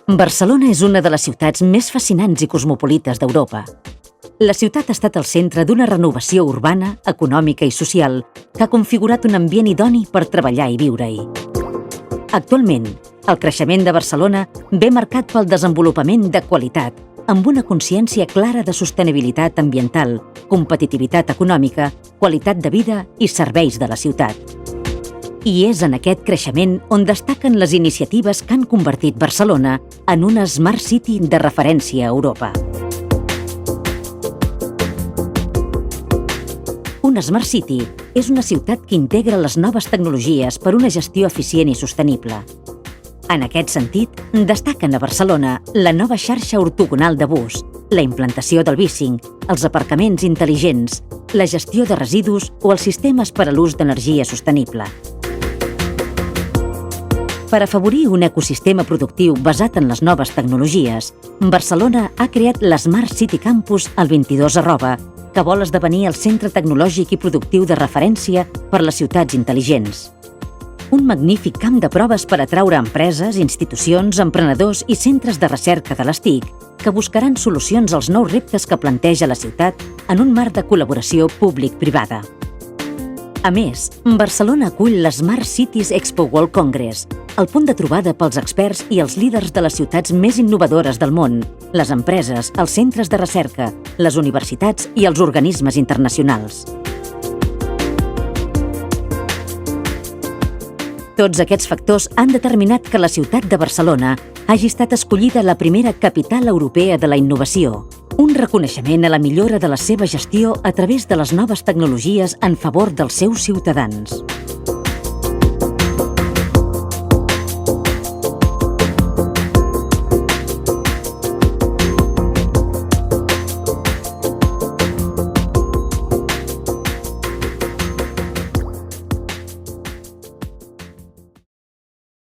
Barcelona és una de les ciutats més fascinants i cosmopolites d'Europa. La ciutat ha estat el centre d'una renovació urbana, econòmica i social que ha configurat un ambient idoni per treballar i viure-hi. Actualment, el creixement de Barcelona ve marcat pel desenvolupament de qualitat, amb una consciència clara de sostenibilitat ambiental, competitivitat econòmica, qualitat de vida i serveis de la ciutat. I és en aquest creixement on destaquen les iniciatives que han convertit Barcelona en una Smart City de referència a Europa. Una Smart City és una ciutat que integra les noves tecnologies per una gestió eficient i sostenible. En aquest sentit, destaquen a Barcelona la nova xarxa ortogonal de bus, la implantació del bicing, els aparcaments intel·ligents, la gestió de residus o els sistemes per a l'ús d'energia sostenible. Per afavorir un ecosistema productiu basat en les noves tecnologies, Barcelona ha creat l'Smart City Campus al 22@, que vol esdevenir el centre tecnològic i productiu de referència per les ciutats intel·ligents. Un magnífic camp de proves per atraure empreses, institucions, emprenedors i centres de recerca de les TIC que buscaran solucions als nous reptes que planteja la ciutat en un marc de col·laboració públic-privada. A més, Barcelona acull l'Smart Cities Expo World Congress, el punt de trobada pels experts i els líders de les ciutats més innovadores del món, les empreses, els centres de recerca, les universitats i els organismes internacionals. Tots aquests factors han determinat que la ciutat de Barcelona hagi estat escollida la primera capital europea de la innovació, un reconeixement a la millora de la seva gestió a través de les noves tecnologies en favor dels seus ciutadans.